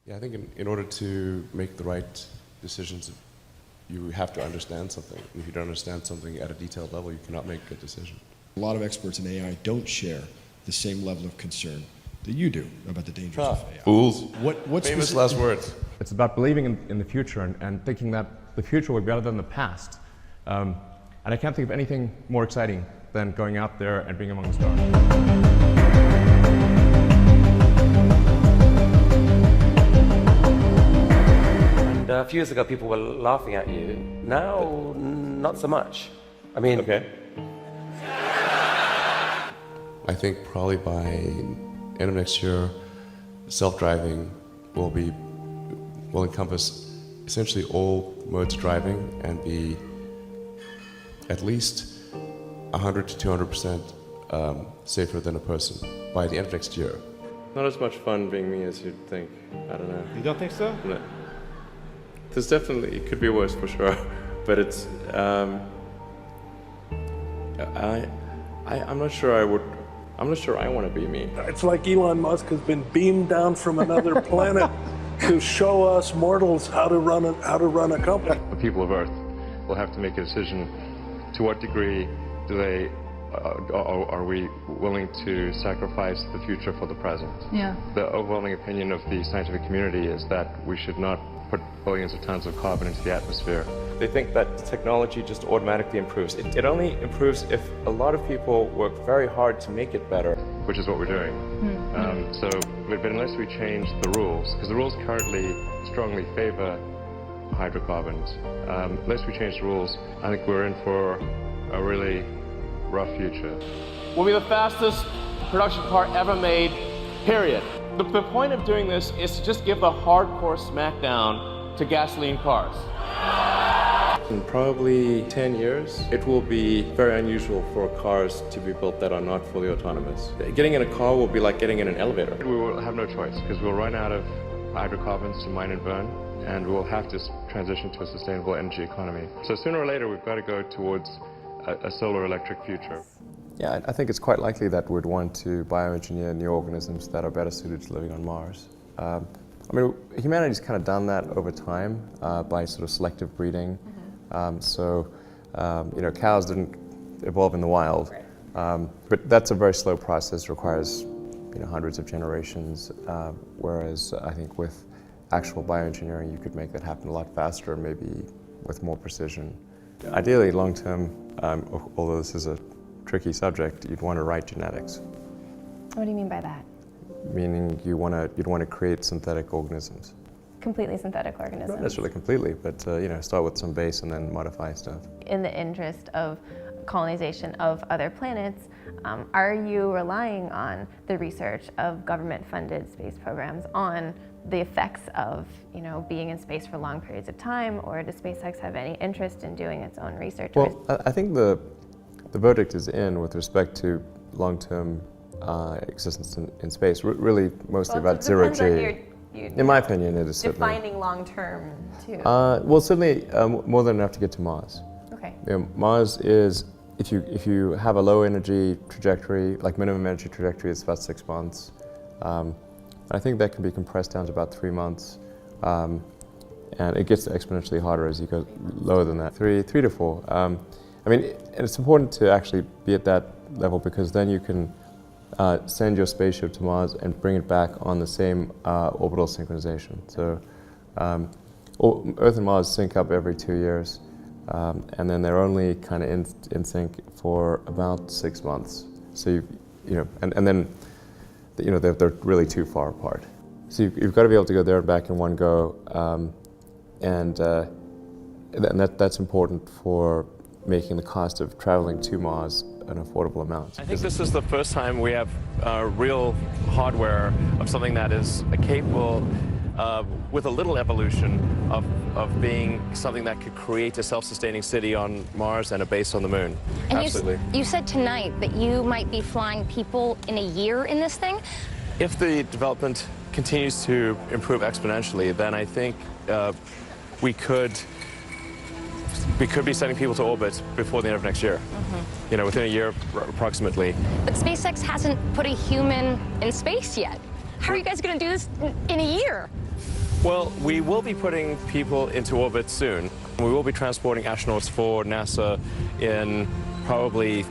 Yeah, I think in order to make the right decisions, you have to understand something. And if you don't understand something at a detailed level, you cannot make a good decision. A lot of experts in AI don't share the same level of concern that you do about the dangers of AI. Fools. What's Famous last words. It's about believing in the future and thinking that the future will be better than the past. And I can't think of anything more exciting than going out there and being among the stars. A few years ago, people were laughing at you. Now, not so much. I mean... Okay. I think probably by end of next year, self-driving will encompass essentially all modes of driving and be at least 100 to 200% safer than a person by the end of next year. Not as much fun being me as you'd think. I don't know. You don't think so? No. There's definitely, it could be worse for sure, but it's, I'm not sure I want to be me. It's like Elon Musk has been beamed down from another planet to show us mortals how to run a company. The people of Earth will have to make a decision. To what degree do they, are we willing to sacrifice the future for the present? Yeah. The overwhelming opinion of the scientific community is that we should not put billions of tons of carbon into the atmosphere. They think that technology just automatically improves. It only improves if a lot of people work very hard to make it better. Which is what we're doing. But unless we change the rules, because the rules currently strongly favor hydrocarbons, unless we change the rules, I think we're in for a really rough future. Will be the fastest production car ever made, period. The point of doing this is to just give the hardcore smackdown to gasoline cars. In probably 10 years, it will be very unusual for cars to be built that are not fully autonomous. Getting in a car will be like getting in an elevator. We will have no choice, because we'll run out of hydrocarbons to mine and burn, and we'll have to transition to a sustainable energy economy. So sooner or later, we've got to go towards a solar electric future. Yeah, I think it's quite likely that we'd want to bioengineer new organisms that are better suited to living on Mars. I mean, humanity's kind of done that over time by sort of selective breeding. You know, cows didn't evolve in the wild, but that's a very slow process. It requires, you know, hundreds of generations. Whereas I think with actual bioengineering, you could make that happen a lot faster, maybe with more precision. Ideally, long term, although this is a tricky subject, you'd want to write genetics. What do you mean by that? Meaning you'd want to create synthetic organisms. Completely synthetic organisms? Not necessarily completely, but you know, start with some base and then modify stuff. In the interest of colonization of other planets, are you relying on the research of government-funded space programs on the effects of, you know, being in space for long periods of time, or does SpaceX have any interest in doing its own research? Well, I think the verdict is in with respect to long-term existence in space, really mostly about zero-G. In my opinion, it is certainly. Defining long-term, too. Well, certainly more than enough to get to Mars. Okay. You know, Mars is, if you have a low energy trajectory, like minimum energy trajectory, it's about 6 months. I think that can be compressed down to about 3 months. And it gets exponentially harder as you go lower than that, 3 to 4. I mean, and it's important to actually be at that level, because then you can send your spaceship to Mars and bring it back on the same orbital synchronization. So Earth and Mars sync up every 2 years, and then they're only kind of in sync for about 6 months. So you know, and then you know they're really too far apart. So you've got to be able to go there and back in one go, and that's important for making the cost of traveling to Mars an affordable amount. I think this is the first time we have real hardware of something that is capable, with a little evolution, of being something that could create a self-sustaining city on Mars and a base on the moon. And absolutely. You said tonight that you might be flying people in a year in this thing? If the development continues to improve exponentially, then I think we could be sending people to orbit before the end of next year. You know, within a year approximately. But SpaceX hasn't put a human in space yet. How are you guys going to do this in a year? Well, we will be putting people into orbit soon. We will be transporting astronauts for NASA in probably,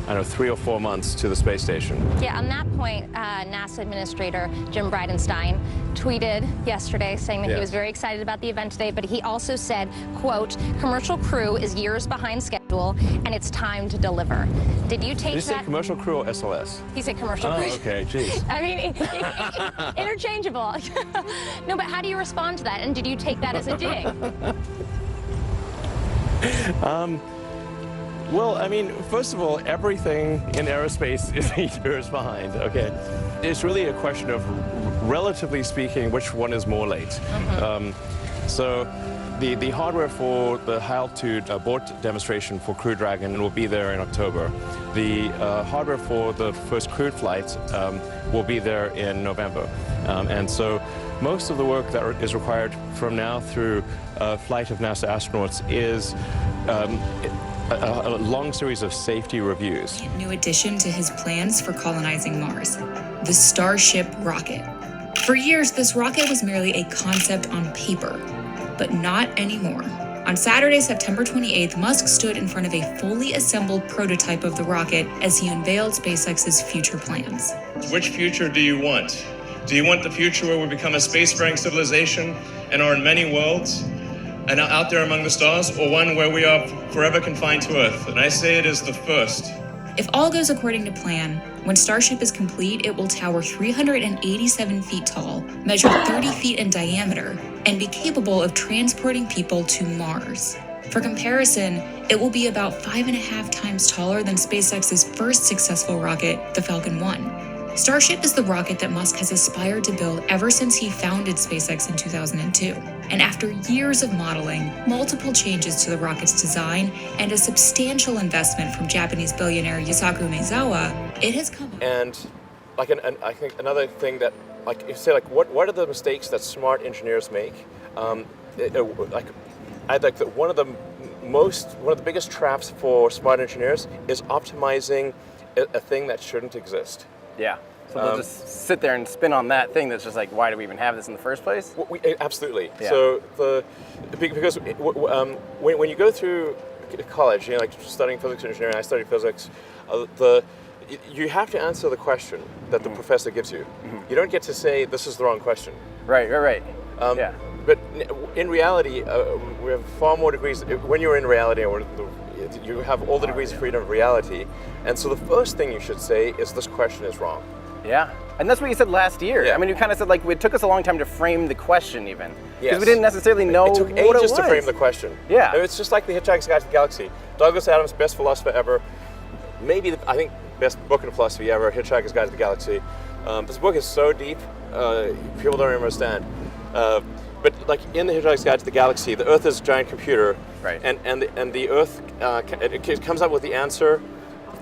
I don't know, 3 or 4 months to the space station. Yeah, on that point, NASA Administrator Jim Bridenstine tweeted yesterday saying that he was very excited about the event today, but he also said, quote, commercial crew is years behind schedule and it's time to deliver. Did you take Did you say that? commercial crew or SLS? He said commercial crew. Oh, okay, geez. I mean, interchangeable. No, but how do you respond to that? And did you take that as a dig? Well, I mean, first of all, everything in aerospace is years behind, okay? It's really a question of, relatively speaking, which one is more late. So the hardware for the high altitude abort demonstration for Crew Dragon will be there in October. The hardware for the first crewed flight will be there in November. And so most of the work that is required from now through flight of NASA astronauts is a long series of safety reviews. New addition to his plans for colonizing Mars, the Starship rocket. For years, this rocket was merely a concept on paper, but not anymore. On Saturday, September 28th, Musk stood in front of a fully assembled prototype of the rocket as he unveiled SpaceX's future plans. Which future do you want? Do you want the future where we become a spacefaring civilization and are in many worlds and are out there among the stars, or one where we are forever confined to Earth? And I say it is the first. If all goes according to plan, when Starship is complete, it will tower 387 feet tall, measure 30 feet in diameter, and be capable of transporting people to Mars. For comparison, it will be about 5.5 times taller than SpaceX's first successful rocket, the Falcon 1. Starship is the rocket that Musk has aspired to build ever since he founded SpaceX in 2002. And after years of modeling, multiple changes to the rocket's design, and a substantial investment from Japanese billionaire Yusaku Maezawa, it has come. And like, I think another thing that, like, you say, like, what are the mistakes that smart engineers make? I think that one of the biggest traps for smart engineers is optimizing a thing that shouldn't exist. Yeah. So they'll just sit there and spin on that thing that's just like, why do we even have this in the first place? Absolutely. Yeah. So because when you go through college, like studying physics and engineering, I studied physics. You have to answer the question that the professor gives you. You don't get to say this is the wrong question. Right. Yeah. But in reality, we have far more degrees. When you're in reality, you have all the degrees of freedom of reality. And so the first thing you should say is this question is wrong. Yeah. And that's what you said last year. Yeah. I mean, you kind of said, like, it took us a long time to frame the question even. Because Yes. we didn't necessarily know It took what it ages was. to frame the question. Yeah. It's just like The Hitchhiker's Guide to the Galaxy. Douglas Adams, best philosopher ever. Maybe, I think, best book in philosophy ever, Hitchhiker's Guide to the Galaxy. This book is so deep, people don't understand. But like in The Hitchhiker's Guide to the Galaxy, the Earth is a giant computer, right? And the Earth it comes up with the answer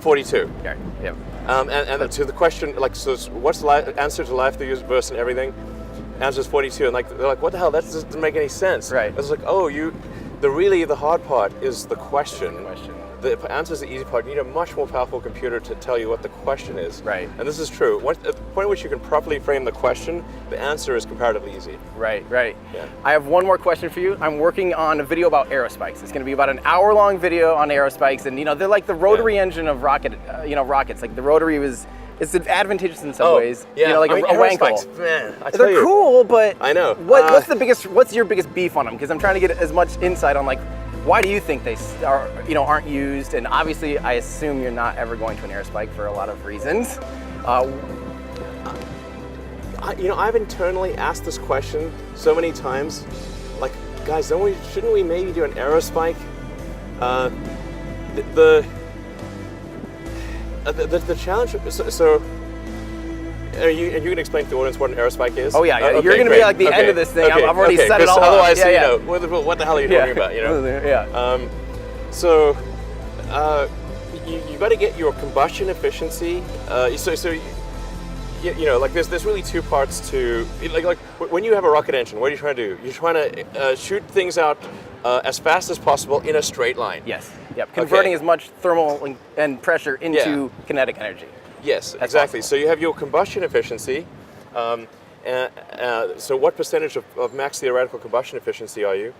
42. Right. Yep. And to the question, like, so what's the answer to life, the universe, and everything? Answer is 42, and like they're like, what the hell? That doesn't make any sense. Right. It's like, the hard part is the question. The answer is the easy part. You need a much more powerful computer to tell you what the question is. Right. And this is true. At the point at which you can properly frame the question, the answer is comparatively easy. Right. Yeah. I have one more question for you. I'm working on a video about aerospikes. It's going to be about an hour-long video on aerospikes, and they're like the rotary engine of rockets. Like the rotary it's advantageous in some ways. Yeah. Like a Wankel. Aerospikes, man, I tell They're you. cool, but I know. What's your biggest beef on them? Because I'm trying to get as much insight on, like, why do you think they aren't used? And obviously, I assume you're not ever going to an aerospike for a lot of reasons. I've internally asked this question so many times. Like, guys, shouldn't we maybe do an aerospike? The challenge. So are you going to explain to the audience what an aerospike is? Oh yeah, Okay, you're going to be like the end of this thing. I've already set it all up. Otherwise, Yeah. what the hell are you talking about? Yeah. You got to get your combustion efficiency. Like there's really two parts to like when you have a rocket engine. What are you trying to do? You're trying to shoot things out as fast as possible in a straight line. Yes. Yep. Converting as much thermal and pressure into kinetic energy. Yes, exactly. Possible. So you have your combustion efficiency, So what percentage of max theoretical combustion efficiency are you?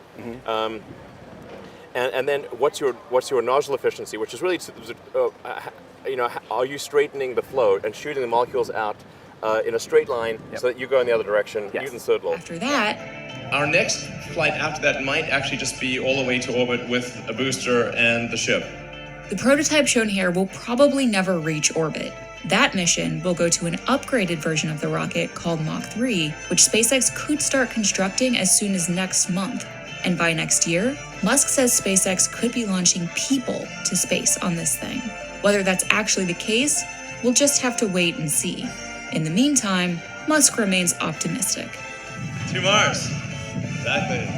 And then what's your nozzle efficiency, which is really, are you straightening the flow and shooting the molecules out in a straight line so that you go in the other direction, Newton's third law? After that, Our next flight after that might actually just be all the way to orbit with a booster and the ship. the prototype shown here will probably never reach orbit. That mission will go to an upgraded version of the rocket called Mach 3, which SpaceX could start constructing as soon as next month. And by next year, Musk says SpaceX could be launching people to space on this thing. Whether that's actually the case, we'll just have to wait and see. In the meantime, Musk remains optimistic. To Mars. Exactly.